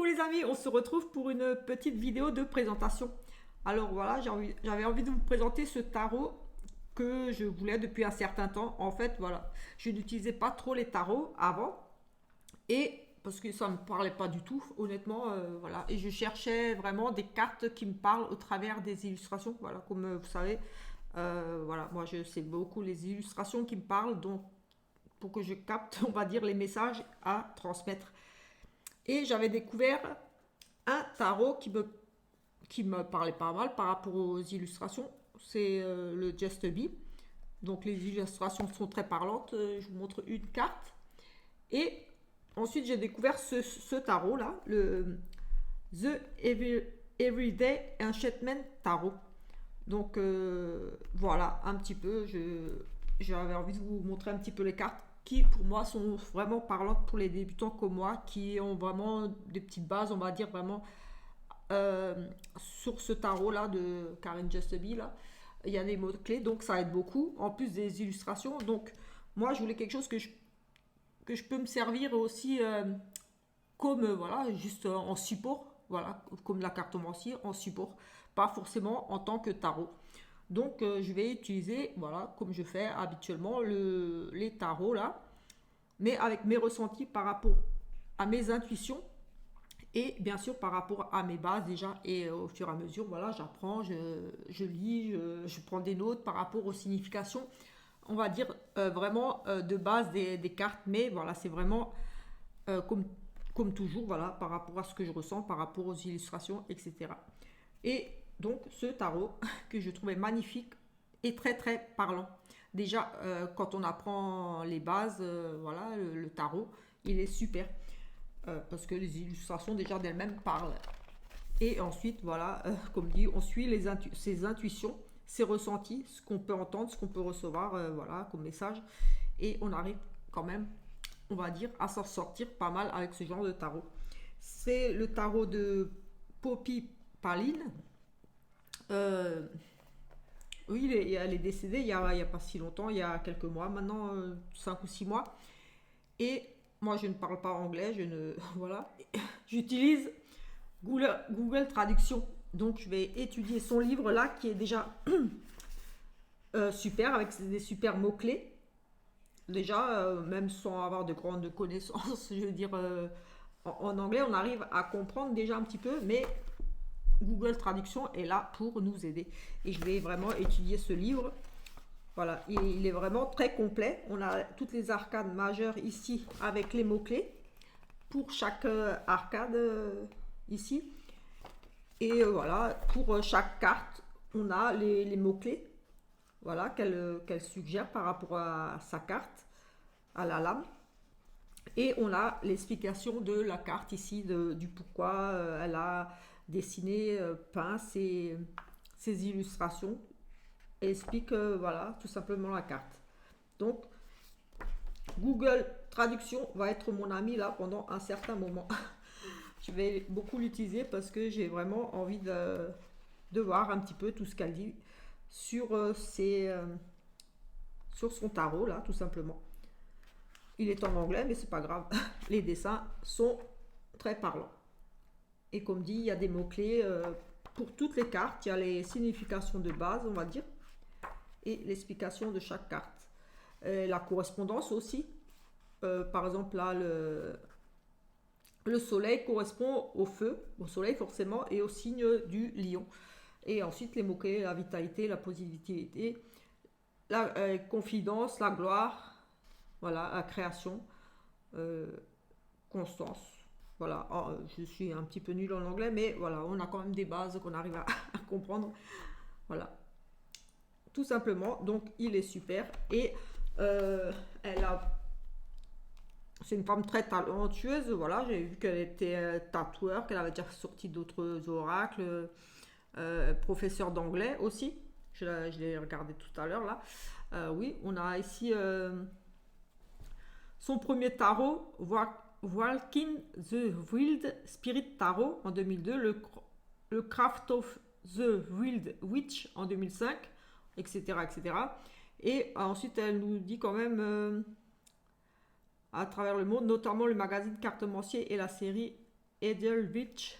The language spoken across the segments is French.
les amis, on se retrouve pour une petite vidéo de présentation. Alors voilà, j'avais envie de vous présenter ce tarot que je voulais depuis un certain temps. En fait, voilà, je n'utilisais pas trop les tarots avant et parce que ça ne me parlait pas du tout, honnêtement, voilà. Et je cherchais vraiment des cartes qui me parlent au travers des illustrations. Voilà, comme vous savez, voilà, moi je sais beaucoup les illustrations qui me parlent, donc pour que je capte, on va dire, les messages à transmettre. Et j'avais découvert un tarot qui me parlait pas mal par rapport aux illustrations. C'est le Just Be. Donc les illustrations sont très parlantes. Je vous montre une carte. Et ensuite j'ai découvert ce tarot là, le The Everyday Enchantment Tarot. Donc voilà, un petit peu, j'avais envie de vous montrer un petit peu les cartes qui pour moi sont vraiment parlantes pour les débutants comme moi, qui ont vraiment des petites bases, on va dire vraiment sur ce tarot là de Karen Justeby là. Il y a des mots clés, donc ça aide beaucoup, en plus des illustrations. Donc moi je voulais quelque chose que je peux me servir aussi comme voilà, juste en support, voilà, comme la cartomancie en support, pas forcément en tant que tarot. Donc je vais utiliser, voilà, comme je fais habituellement, les tarots là, mais avec mes ressentis par rapport à mes intuitions et bien sûr par rapport à mes bases déjà. Et au fur et à mesure, voilà, j'apprends, je lis, je prends des notes par rapport aux significations, on va dire vraiment de base des cartes, mais voilà, c'est vraiment comme toujours, voilà, par rapport à ce que je ressens, par rapport aux illustrations, etc. Et donc ce tarot que je trouvais magnifique et très très parlant. Déjà, quand on apprend les bases, voilà, le tarot, il est super parce que les illustrations déjà d'elles-mêmes parlent. Et ensuite, voilà, comme dit, on suit ses intuitions, ses ressentis, ce qu'on peut entendre, ce qu'on peut recevoir, voilà, comme message. Et on arrive quand même, on va dire, à s'en sortir pas mal avec ce genre de tarot. C'est le tarot de Poppy Paline. Euh, oui, elle est décédée il y a pas si longtemps, il y a quelques mois, maintenant 5 ou 6 mois. Et moi, je ne parle pas anglais, je ne. Voilà. J'utilise Google Traduction. Donc, je vais étudier son livre là, qui est déjà super, avec des super mots-clés. Déjà, même sans avoir de grandes connaissances, je veux dire, en anglais, on arrive à comprendre déjà un petit peu, mais Google Traduction est là pour nous aider. Et je vais vraiment étudier ce livre. Voilà, il est vraiment très complet. On a toutes les arcades majeures ici avec les mots-clés pour chaque arcade ici. Et voilà, pour chaque carte, on a les mots-clés, voilà, qu'elle suggère par rapport à sa carte, à la lame. Et on a l'explication de la carte ici, du pourquoi elle a dessiné, peint ses illustrations. Et explique, voilà, tout simplement la carte. Donc, Google Traduction va être mon ami là pendant un certain moment. Je vais beaucoup l'utiliser parce que j'ai vraiment envie de voir un petit peu tout ce qu'elle dit sur, sur son tarot là, tout simplement. Il est en anglais, mais c'est pas grave. Les dessins sont très parlants. Et comme dit, il y a des mots-clés pour toutes les cartes. Il y a les significations de base, on va dire, et l'explication de chaque carte. La correspondance aussi. Par exemple, là, le soleil correspond au feu, au soleil forcément, et au signe du lion. Et ensuite, les mots-clés, la vitalité, la positivité, la confidence, la gloire, voilà, la création, euh, constance. Voilà, oh, je suis un petit peu nulle en anglais, mais voilà, on a quand même des bases qu'on arrive à comprendre. Voilà, tout simplement. Donc, il est super. Et elle a c'est une femme très talentueuse, voilà, j'ai vu qu'elle était tatoueur, qu'elle avait déjà sorti d'autres oracles, professeur d'anglais aussi, je l'ai regardé tout à l'heure là. Oui, on a ici son premier tarot, Walking the Wild Spirit Tarot en 2002, le Craft of the Wild Witch en 2005, etc. etc. Et ensuite elle nous dit quand même à travers le monde, notamment le magazine Cartomancier et la série Edelwitsch.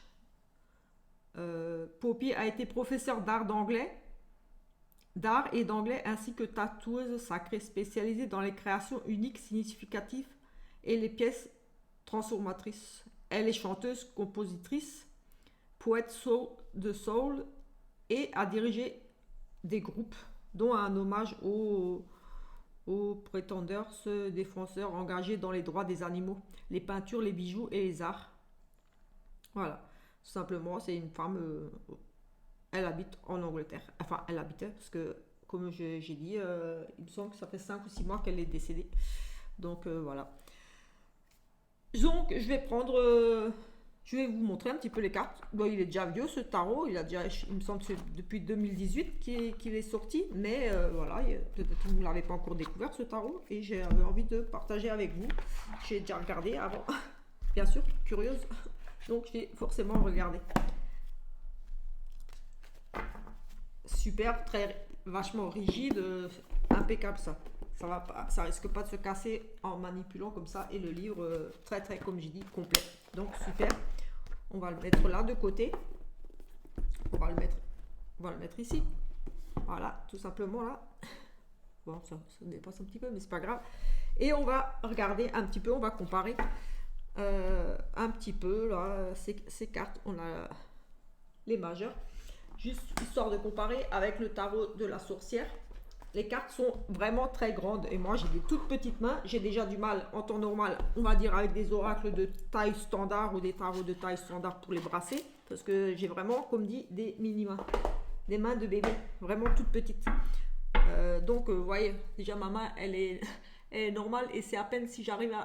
Poppy a été professeure d'art et d'anglais ainsi que tatoueuse sacrée spécialisée dans les créations uniques, significatives et les pièces transformatrices. Elle est chanteuse, compositrice, poète de soul et a dirigé des groupes, dont un hommage aux Pretenders, défenseurs engagés dans les droits des animaux, les peintures, les bijoux et les arts. Voilà, tout simplement, c'est une femme, elle habite en Angleterre. Enfin, elle habitait, parce que, comme j'ai dit, il me semble que ça fait 5 ou 6 mois qu'elle est décédée. Donc, voilà. Donc, je vais vous montrer un petit peu les cartes. Bon, il est déjà vieux ce tarot, il me semble que c'est depuis 2018 qu'il est sorti, mais voilà, peut-être que vous ne l'avez pas encore découvert ce tarot, et j'avais envie de partager avec vous. J'ai déjà regardé avant, bien sûr, curieuse, donc j'ai forcément regardé. Super, vachement rigide, impeccable ça. Ça risque pas de se casser en manipulant comme ça, et le livre très comme j'ai dit complet. Donc super. On va le mettre là de côté. On va le mettre ici. Voilà, tout simplement là. Bon, ça dépasse un petit peu, mais c'est pas grave. Et on va regarder un petit peu, on va comparer un petit peu là ces cartes. On a les majeurs, juste histoire de comparer avec le tarot de la sorcière. Les cartes sont vraiment très grandes et moi j'ai des toutes petites mains, j'ai déjà du mal en temps normal, on va dire avec des oracles de taille standard ou des tarots de taille standard pour les brasser, parce que j'ai vraiment, comme dit, des mini-mains, des mains de bébé, vraiment toutes petites. Donc vous voyez, déjà ma main elle est normale et c'est à peine si j'arrive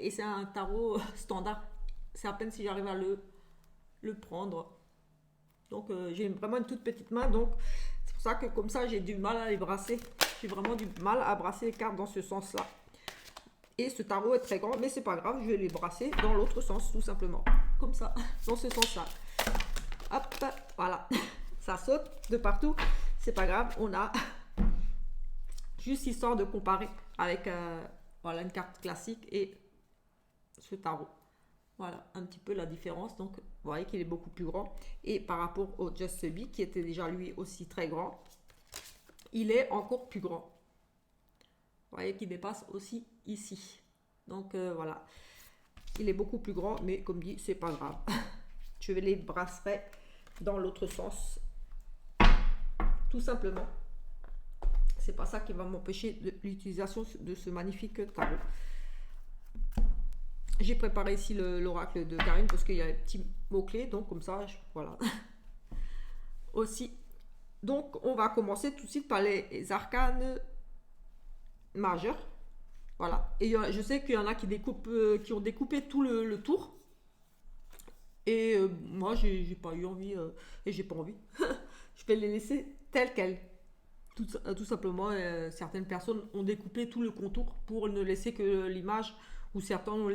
et c'est un tarot standard, c'est à peine si j'arrive à le prendre. Donc j'ai vraiment une toute petite main, donc c'est pour ça que comme ça j'ai du mal à les brasser. J'ai vraiment du mal à brasser les cartes dans ce sens-là. Et ce tarot est très grand, mais c'est pas grave, je vais les brasser dans l'autre sens, tout simplement. Comme ça, dans ce sens-là. Hop, voilà. Ça saute de partout. C'est pas grave, on a juste histoire de comparer avec voilà, une carte classique et ce tarot. Voilà un petit peu la différence. Donc, vous voyez qu'il est beaucoup plus grand. Et par rapport au Just Be, qui était déjà lui aussi très grand, il est encore plus grand. Vous voyez qu'il dépasse aussi ici. Donc, voilà. Il est beaucoup plus grand, mais comme dit, c'est pas grave. Je vais les brasserai dans l'autre sens. Tout simplement. C'est pas ça qui va m'empêcher de l'utilisation de ce magnifique tarot. J'ai préparé ici l'oracle de Karine parce qu'il y a les petits mots-clés, donc comme ça, voilà. Aussi. Donc, on va commencer tout de suite par les arcanes majeurs. Voilà. Et je sais qu'il y en a qui ont découpé tout le tour. Et moi, j'ai pas eu envie, et j'ai pas envie. Je vais les laisser telles quelles. Tout simplement, certaines personnes ont découpé tout le contour pour ne laisser que l'image, ou certains ont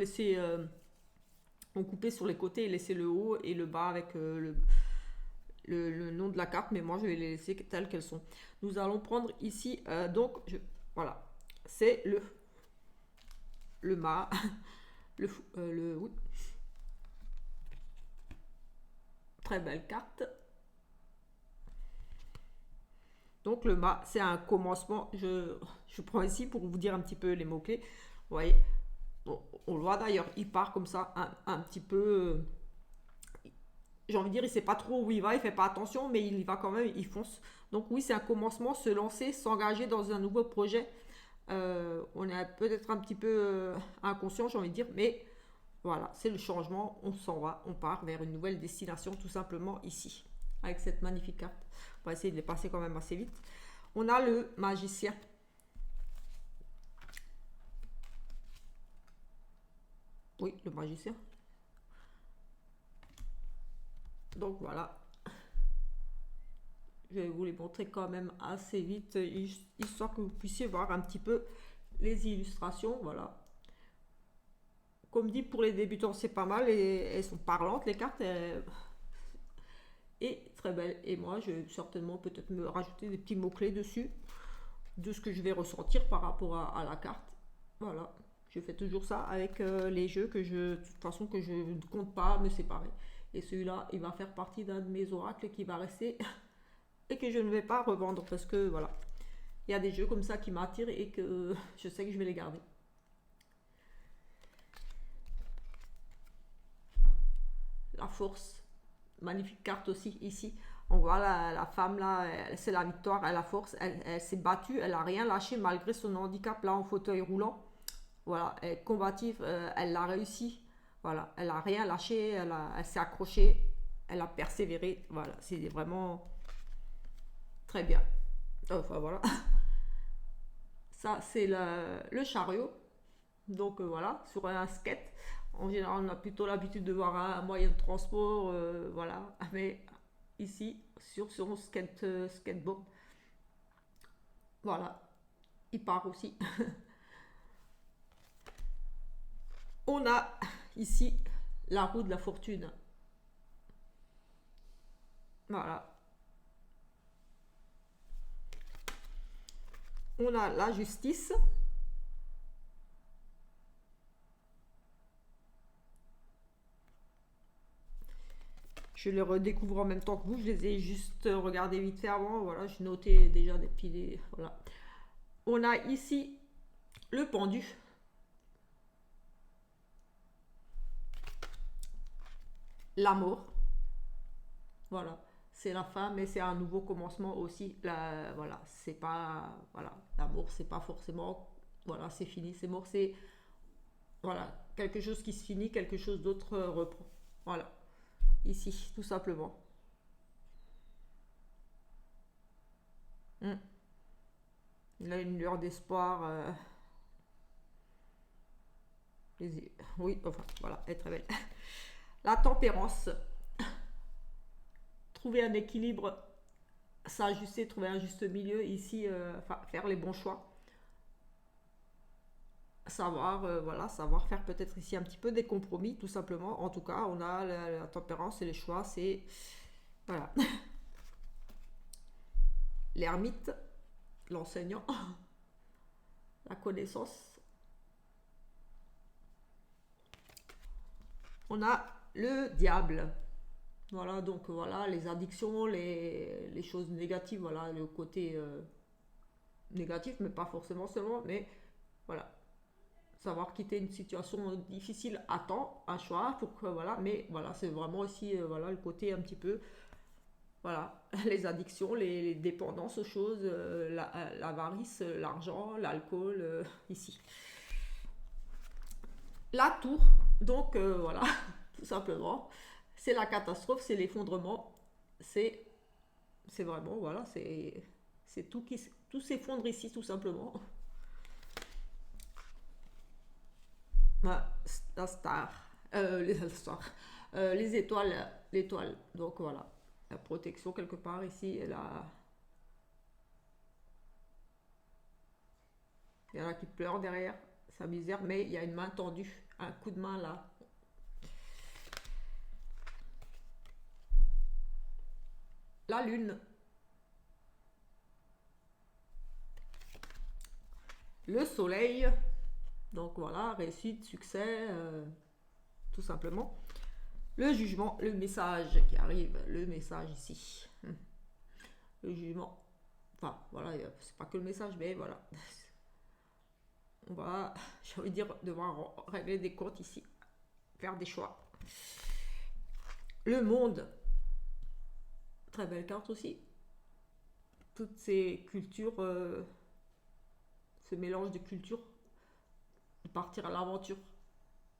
coupé sur les côtés et laissé le haut et le bas avec le nom de la carte, mais moi je vais les laisser telles qu'elles sont. Nous allons prendre ici, voilà, c'est le mât, oui. Très belle carte. Donc le mât, c'est un commencement. Je prends ici pour vous dire un petit peu les mots-clés. Vous voyez, on le voit d'ailleurs, il part comme ça un petit peu. J'ai envie de dire, il sait pas trop où il va, il fait pas attention, mais il y va quand même, il fonce. Donc oui, c'est un commencement, se lancer, s'engager dans un nouveau projet. On est peut-être un petit peu inconscient, j'ai envie de dire, mais voilà, c'est le changement, on s'en va, on part vers une nouvelle destination tout simplement ici, avec cette magnifique carte. On va essayer de les passer quand même assez vite. On a le magicien. Oui, le magicien. Donc voilà. Je vais vous les montrer quand même assez vite, histoire que vous puissiez voir un petit peu les illustrations. Voilà. Comme dit, pour les débutants, c'est pas mal. Et elles sont parlantes, les cartes. Et très belles. Et moi, je vais certainement peut-être me rajouter des petits mots-clés dessus, de ce que je vais ressentir par rapport à la carte. Voilà. Je fais toujours ça avec les jeux de toute façon, que je ne compte pas me séparer. Et celui-là, il va faire partie d'un de mes oracles qui va rester et que je ne vais pas revendre parce que voilà, il y a des jeux comme ça qui m'attirent et que je sais que je vais les garder. La force, magnifique carte aussi ici. On voit la femme là, c'est la victoire, elle a la force, elle s'est battue, elle a rien lâché malgré son handicap là en fauteuil roulant. Voilà, elle est combative, elle l'a réussi. Voilà, elle a rien lâché, elle s'est accrochée, elle a persévéré. Voilà, c'est vraiment très bien. Enfin voilà, ça c'est le chariot. Donc voilà, sur un skate, en général on a plutôt l'habitude de voir un moyen de transport, voilà. Mais ici, sur son skateboard, voilà, il part aussi. On a ici la roue de la fortune. Voilà. On a la justice. Je les redécouvre en même temps que vous. Je les ai juste regardés vite fait avant. Voilà, j'ai noté déjà depuis des. Voilà. On a ici le pendu. L'amour. Voilà. C'est la fin, mais c'est un nouveau commencement aussi. Voilà, c'est pas. Voilà. L'amour, c'est pas forcément. Voilà, c'est fini, c'est mort. C'est. Voilà. Quelque chose qui se finit, quelque chose d'autre reprend. Voilà. Ici, tout simplement. Hmm. Il a une lueur d'espoir. Oui, enfin, voilà, elle est très belle. La tempérance. Trouver un équilibre, s'ajuster, trouver un juste milieu ici, faire les bons choix. Savoir, voilà, savoir faire peut-être ici un petit peu des compromis, tout simplement. En tout cas, on a la tempérance et les choix, c'est. Voilà. L'ermite, l'enseignant, la connaissance. On a le diable. Voilà, donc voilà, les addictions, les choses négatives, voilà, le côté négatif, mais pas forcément seulement, mais voilà, savoir quitter une situation difficile à temps, un choix, pour que, voilà, mais voilà, c'est vraiment aussi, voilà, le côté un petit peu, voilà, les addictions, les dépendances aux choses, l'avarice, l'argent, l'alcool, ici. La tour, donc voilà, tout simplement, c'est la catastrophe, c'est l'effondrement, c'est c'est vraiment, voilà, c'est tout s'effondre ici, tout simplement. La star, les stars, les étoiles, l'étoile, donc voilà, la protection quelque part ici, il y en a qui pleurent derrière sa misère, mais il y a une main tendue, un coup de main là. La lune, le soleil, donc voilà, réussite, succès, tout simplement. Le jugement, le message qui arrive, le message ici. Le jugement, enfin voilà, c'est pas que le message, mais voilà. On va, j'ai envie de dire, devoir régler des comptes ici, faire des choix. Le monde, très belle carte aussi. Toutes ces cultures, ce mélange de cultures, de partir à l'aventure,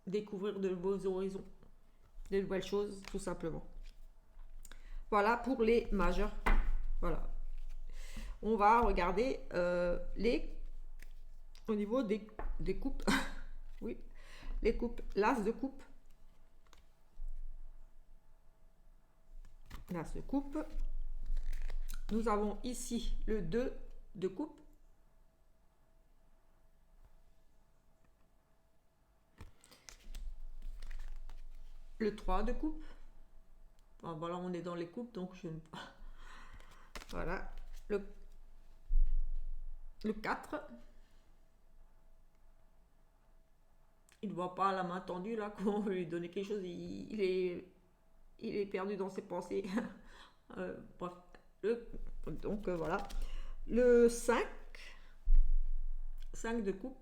découvrir de nouveaux horizons, de nouvelles choses, tout simplement. Voilà pour les majeurs. Voilà. On va regarder au niveau des coupes. Oui, les coupes. L'as de coupe. L'as de coupe. Nous avons ici le 2 de coupe. Le 3 de coupe. Enfin, voilà, on est dans les coupes, donc je... Voilà. Le 4. il ne voit pas la main tendue là, quand on veut lui donner quelque chose, il est perdu dans ses pensées. Bref, donc voilà. Le 5 de coupe.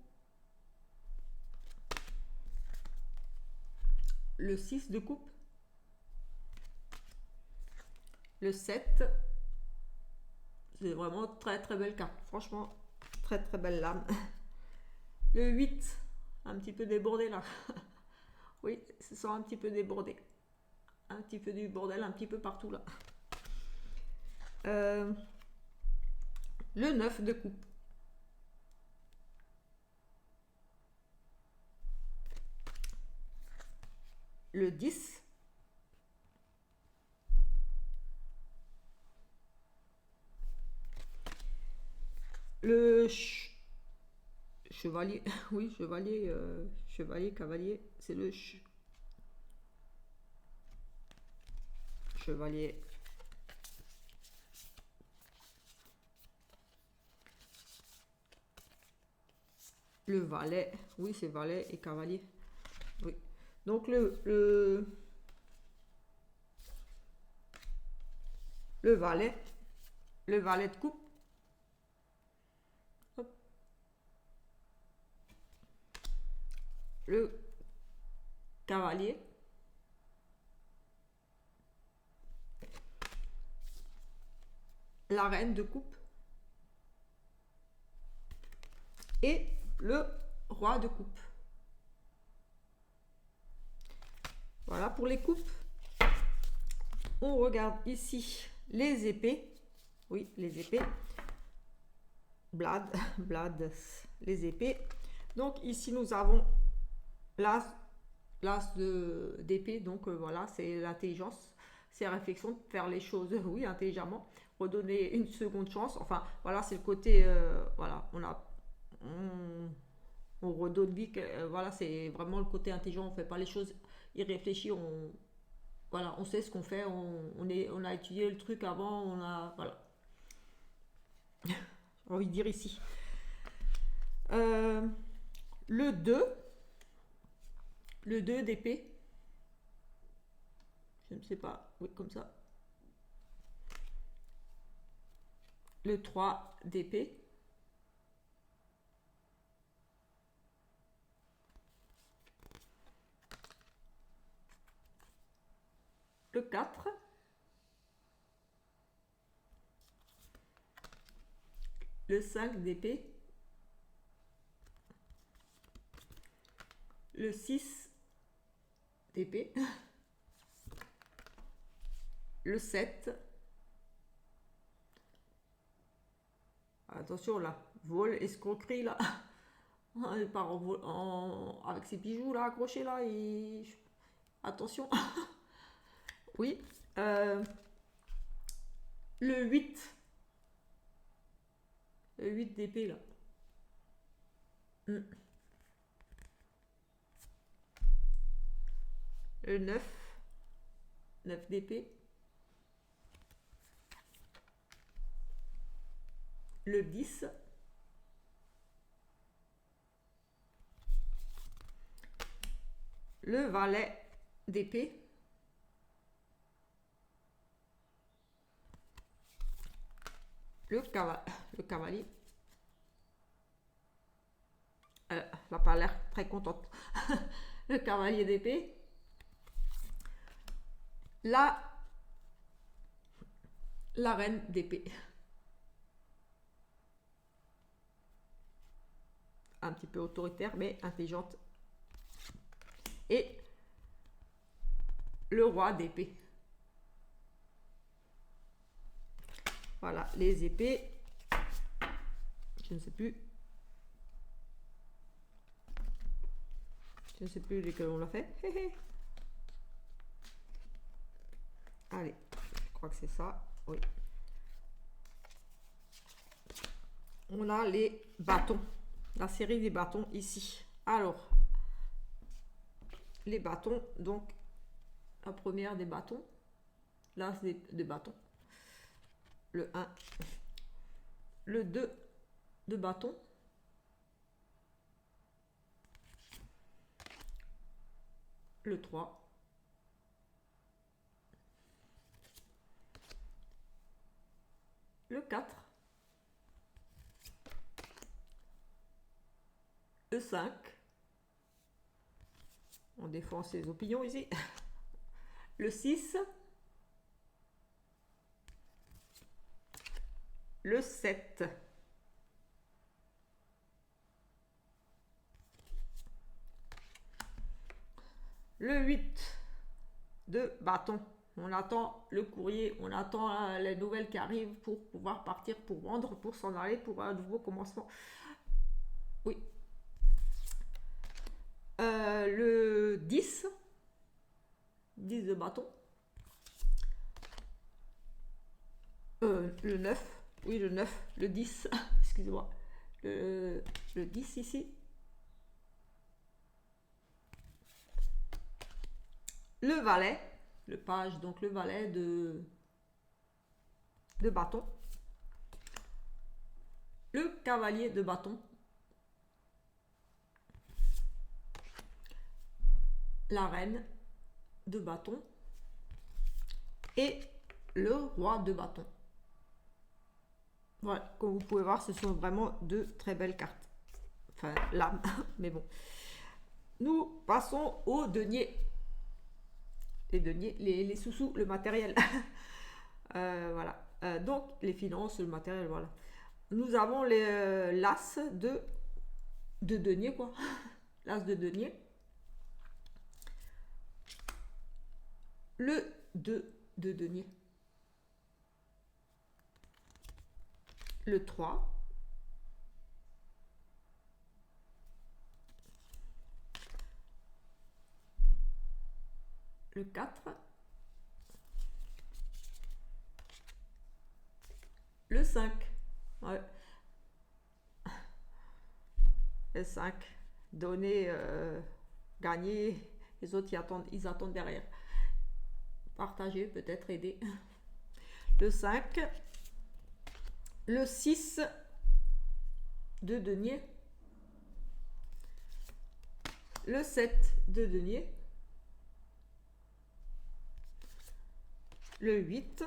Le 6 de coupe. Le 7. C'est vraiment très très belle carte. Franchement, très très belle lame. Le 8, un petit peu débordé là. Oui, se sent un petit peu débordé. Un petit peu du bordel, un petit peu partout là. Le 9 de coupe. Le 10. Le chevalier. Oui, chevalier. Chevalier, cavalier. C'est le chevalier. Le valet. Oui, c'est valet et cavalier. Oui. Donc le valet. Le valet de coupe. Hop. Le cavalier. La reine de coupe. Et le roi de coupe. Voilà pour les coupes. On regarde ici les épées. Oui, les épées. Blad, les épées. Donc ici nous avons l'as d'épée. Donc voilà, c'est l'intelligence, c'est la réflexion de faire les choses, oui, intelligemment, redonner une seconde chance. Enfin voilà, c'est le côté, voilà, on redonne vie. Voilà, c'est vraiment le côté intelligent. On fait pas les choses irréfléchies. Voilà, on sait ce qu'on fait. On a étudié le truc avant. On a, voilà, j'ai envie de dire ici. Euh, le 2 d'épée. Je ne sais pas. Oui, comme ça. Le 3 d'épée. Le 4. Le 5 d'épée. Le 6 d'épée. Le 7. Attention là, vol, escroquerie là. Il part avec ses bijoux là, accrochés là. Attention. Oui. Le 8. Le 8 d'épée là. Le 9. 9 d'épée. Le 10. Le valet d'épée. Le cavalier. Elle n'a pas l'air très contente. Le cavalier d'épée. La reine d'épée. Un petit peu autoritaire, mais intelligente. Et le roi d'épée. Voilà, les épées. Je ne sais plus. Je ne sais plus lesquelles on l'a fait. Allez, je crois que c'est ça. Oui. On a les bâtons. La série des bâtons ici. Alors, les bâtons. Donc, la première des bâtons. L'as des bâtons. Le 1. Le 2 de bâton. le 3, le 4, le 5, on défend ses opinions ici, le 6, le 7, le 8 de bâton. On attend le courrier, on attend les nouvelles qui arrivent pour pouvoir partir, pour vendre, pour s'en aller, pour un nouveau commencement. Oui. Le 10, 10 de bâton. Le 9, oui le 9, le 10, excusez-moi. Le 10 ici. Le valet, le page, donc le valet de bâton. Le cavalier de bâton. La reine de bâton. Et le roi de bâton. Voilà, comme vous pouvez voir, ce sont vraiment deux très belles cartes. Enfin, l'âme, mais bon. Nous passons aux deniers. Les deniers, les sous-sous, le matériel. Voilà. Donc, les finances, le matériel, voilà. Nous avons l'as de denier, quoi. L'as de denier. Le 2 de denier. Le 3. Le 4. Le 5. Ouais. Le 5. Donner, gagner. Les autres, ils attendent derrière. Partager, peut-être aider. Le 5. Le 6 de denier. Le 7 de denier. Le 8.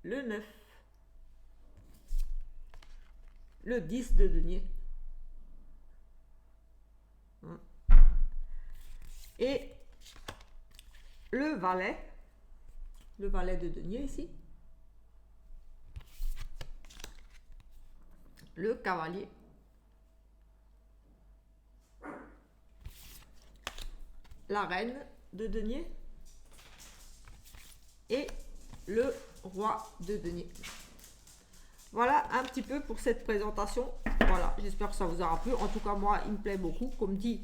Le 9. Le 10 de denier. Et le valet de denier ici. Le cavalier. La reine de denier. Et le roi de denier. Voilà un petit peu pour cette présentation. Voilà, j'espère que ça vous aura plu. En tout cas, moi, il me plaît beaucoup. Comme dit,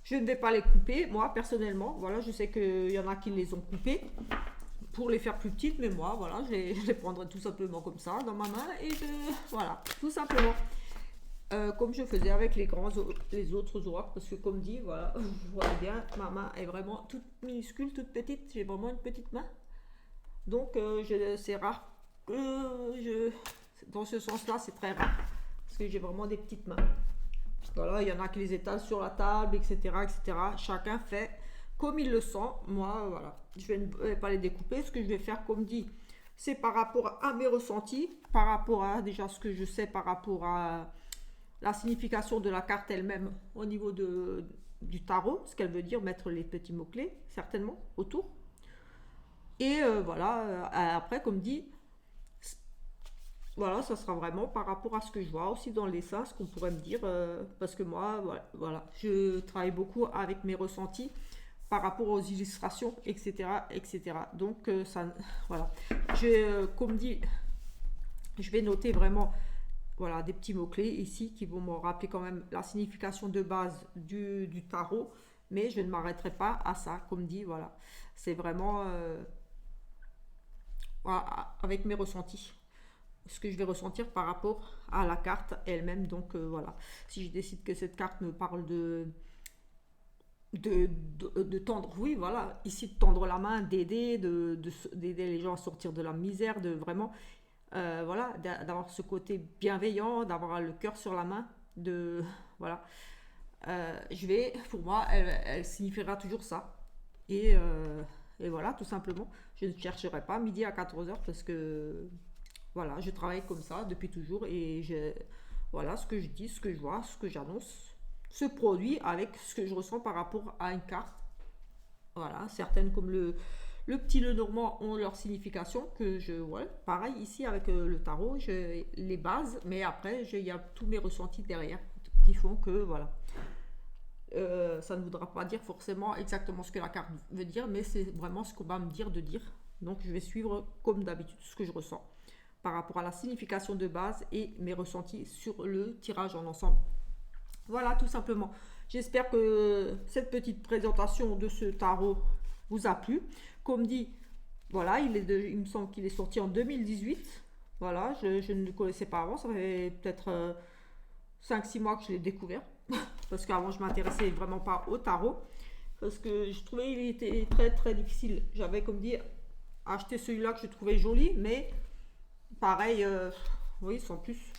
je ne vais pas les couper, moi, personnellement. Voilà, je sais qu'il y en a qui les ont coupées pour les faire plus petites, mais moi, voilà, je les prendrai tout simplement comme ça, dans ma main. Et voilà, tout simplement. Comme je faisais avec les autres oies, parce que comme dit, voilà, vous voyez bien, ma main est vraiment toute minuscule, toute petite. J'ai vraiment une petite main. Donc, c'est rare que dans ce sens-là, c'est très rare. Parce que j'ai vraiment des petites mains. Voilà, il y en a qui les étalent sur la table, etc., etc. Chacun fait comme il le sent. Moi, voilà, je ne vais pas les découper. Ce que je vais faire, comme dit, c'est par rapport à mes ressentis, par rapport à déjà ce que je sais, par rapport à la signification de la carte elle-même au niveau du tarot, ce qu'elle veut dire, mettre les petits mots-clés, certainement, autour. Et voilà, après, comme dit, voilà, ça sera vraiment par rapport à ce que je vois aussi dans les dessins, ce qu'on pourrait me dire, parce que moi, voilà, je travaille beaucoup avec mes ressentis par rapport aux illustrations, etc., etc. Donc, ça, voilà. Comme dit, je vais noter vraiment, voilà, des petits mots-clés ici qui vont me rappeler quand même la signification de base du tarot, mais je ne m'arrêterai pas à ça, comme dit, voilà. C'est vraiment voilà, avec mes ressentis. Ce que je vais ressentir par rapport à la carte elle-même. Donc voilà, si je décide que cette carte me parle de tendre, oui voilà, ici de tendre la main, d'aider, d'aider les gens à sortir de la misère, de vraiment, voilà, d'avoir ce côté bienveillant, d'avoir le cœur sur la main, de voilà, pour moi, elle signifiera toujours ça. Et, euh, et voilà, tout simplement. Je ne chercherai pas midi à 14 heures parce que voilà, je travaille comme ça depuis toujours et voilà, ce que je dis, ce que je vois, ce que j'annonce se produit avec ce que je ressens par rapport à une carte. Voilà, certaines comme le petit le normand ont leur signification que ouais, pareil ici avec le tarot, j'ai les bases, mais après il y a tous mes ressentis derrière qui font que voilà. Ça ne voudra pas dire forcément exactement ce que la carte veut dire, mais c'est vraiment ce qu'on va me dire de dire. Donc je vais suivre comme d'habitude ce que je ressens par rapport à la signification de base et mes ressentis sur le tirage en ensemble. Voilà, tout simplement. J'espère que cette petite présentation de ce tarot vous a plu. Comme dit, voilà, il me semble qu'il est sorti en 2018. Voilà, je ne le connaissais pas avant. Ça fait peut-être 5-6 mois que je l'ai découvert. Parce qu'avant, je ne m'intéressais vraiment pas au tarot. Parce que je trouvais qu'il était très très difficile. J'avais, comme dit, acheté celui-là que je trouvais joli, mais pareil, oui, sans plus.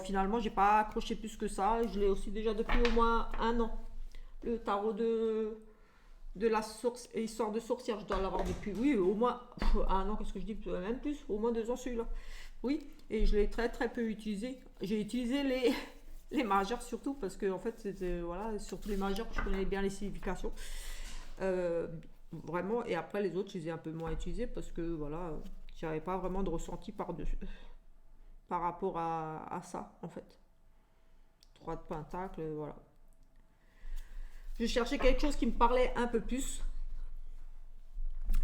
Finalement, j'ai pas accroché plus que ça. Je l'ai aussi déjà depuis au moins un an. Le tarot de la histoire de sorcière, je dois l'avoir depuis, oui, au moins un an, qu'est-ce que je dis, même plus, au moins 2 ans celui-là. Oui, et je l'ai très très peu utilisé. J'ai utilisé les majeurs surtout, parce que en fait, c'était, voilà, surtout les majeurs, je connais bien les significations. Vraiment, et après les autres, je les ai un peu moins utilisés, parce que voilà, j'avais pas vraiment de ressenti par rapport à ça, en fait. 3 de pentacle, voilà. Je cherchais quelque chose qui me parlait un peu plus.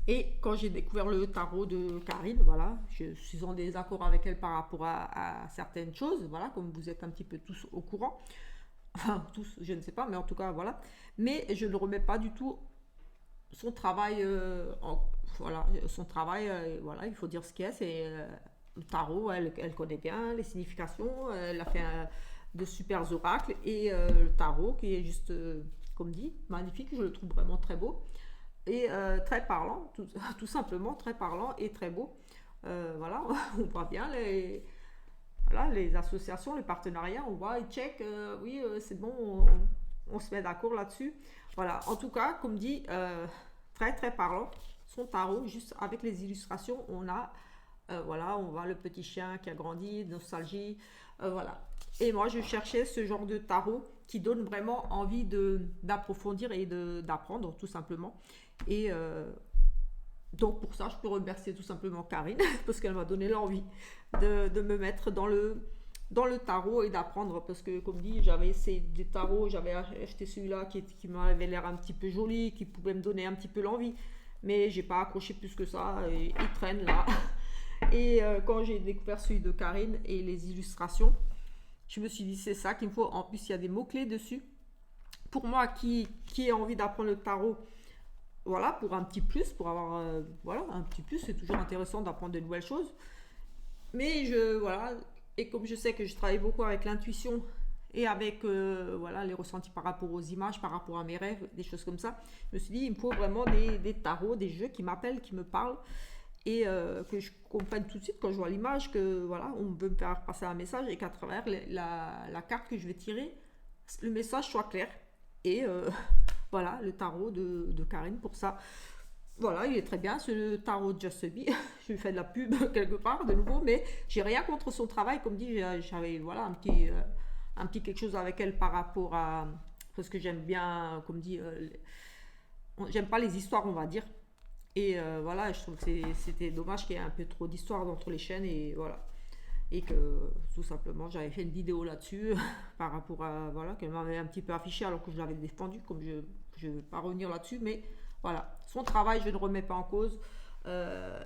Et quand j'ai découvert le tarot de Karine, voilà, je suis en désaccord avec elle par rapport à certaines choses, voilà, comme vous êtes un petit peu tous au courant. Enfin, tous, je ne sais pas, mais en tout cas, voilà. Mais je ne remets pas du tout son travail, voilà, son travail, voilà, il faut dire ce qu'il y a, c'est le tarot, elle connaît bien les significations, elle a fait de super oracles, et le tarot qui est juste, comme dit, magnifique, je le trouve vraiment très beau, et très parlant, tout simplement très parlant et très beau. Voilà, on voit bien voilà, les associations, les partenariats, on voit, ils check, oui, c'est bon, on se met d'accord là-dessus. Voilà, en tout cas, comme dit, très très parlant, son tarot, juste avec les illustrations, voilà, on voit le petit chien qui a grandi, nostalgie, voilà. Et moi, je cherchais ce genre de tarot qui donne vraiment envie d'approfondir et d'apprendre, tout simplement. Et donc, pour ça, je peux remercier tout simplement Karine, parce qu'elle m'a donné l'envie de me mettre dans le tarot et d'apprendre, parce que comme dit, j'avais essayé des tarots, j'avais acheté celui-là qui m'avait l'air un petit peu joli, qui pouvait me donner un petit peu l'envie, mais j'ai pas accroché plus que ça, et il traîne là. Et quand j'ai découvert celui de Karine et les illustrations, je me suis dit c'est ça qu'il me faut. En plus, il y a des mots-clés dessus. Pour moi qui ai envie d'apprendre le tarot, voilà, pour un petit plus, pour avoir voilà, un petit plus, c'est toujours intéressant d'apprendre de nouvelles choses. Mais voilà, et comme je sais que je travaille beaucoup avec l'intuition et avec voilà, les ressentis par rapport aux images, par rapport à mes rêves, des choses comme ça, je me suis dit, il me faut vraiment des tarots, des jeux qui m'appellent, qui me parlent, et que je comprenne tout de suite quand je vois l'image que voilà, on veut me faire passer un message et qu'à travers la carte que je vais tirer, le message soit clair. Et voilà, le tarot de Karine pour ça. Voilà, il est très bien, ce tarot Just Be. Je lui fais de la pub quelque part de nouveau, mais j'ai rien contre son travail. Comme dit, j'avais voilà, un petit quelque chose avec elle par rapport à. Parce que j'aime bien, comme dit, j'aime pas les histoires, on va dire. Et voilà, je trouve que c'était dommage qu'il y ait un peu trop d'histoires entre les chaînes, et voilà. Et que tout simplement j'avais fait une vidéo là-dessus par rapport à voilà, qu'elle m'avait un petit peu affiché alors que je l'avais défendu, comme je ne vais pas revenir là-dessus, mais voilà, son travail je ne remets pas en cause.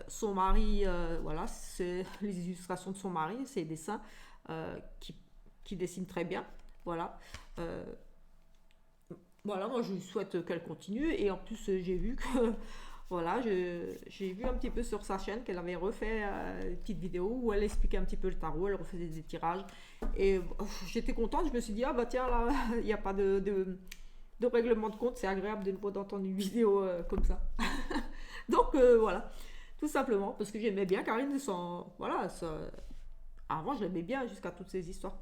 Son mari, voilà, c'est les illustrations de son mari, ses dessins qui dessine très bien, voilà. Voilà, moi je lui souhaite qu'elle continue, et en plus j'ai vu que voilà, j'ai vu un petit peu sur sa chaîne qu'elle avait refait une petite vidéo où elle expliquait un petit peu le tarot, elle refaisait des tirages. Et j'étais contente, je me suis dit, ah bah tiens, là, il n'y a pas de règlement de compte, c'est agréable de nouveau d'entendre une vidéo comme ça. Donc voilà, tout simplement, parce que j'aimais bien Karine, voilà, avant je l'aimais bien jusqu'à toutes ces histoires.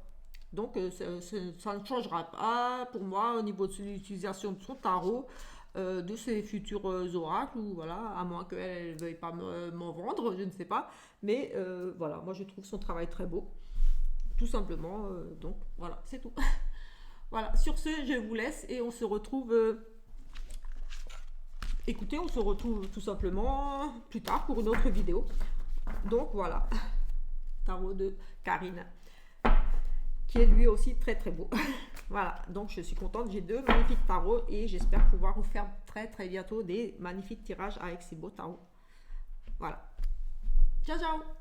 Donc ça ne changera pas pour moi au niveau de l'utilisation de son tarot, de ses futurs oracles, ou voilà, à moins qu'elle ne veuille pas m'en vendre, je ne sais pas. Mais voilà, moi je trouve son travail très beau, tout simplement. Donc voilà, c'est tout. Voilà, sur ce, je vous laisse et on se retrouve. Écoutez, on se retrouve tout simplement plus tard pour une autre vidéo. Donc voilà, tarot de Karine, qui est lui aussi très très beau. Voilà, donc je suis contente, j'ai deux magnifiques tarots et j'espère pouvoir vous faire très très bientôt des magnifiques tirages avec ces beaux tarots. Voilà, ciao ciao.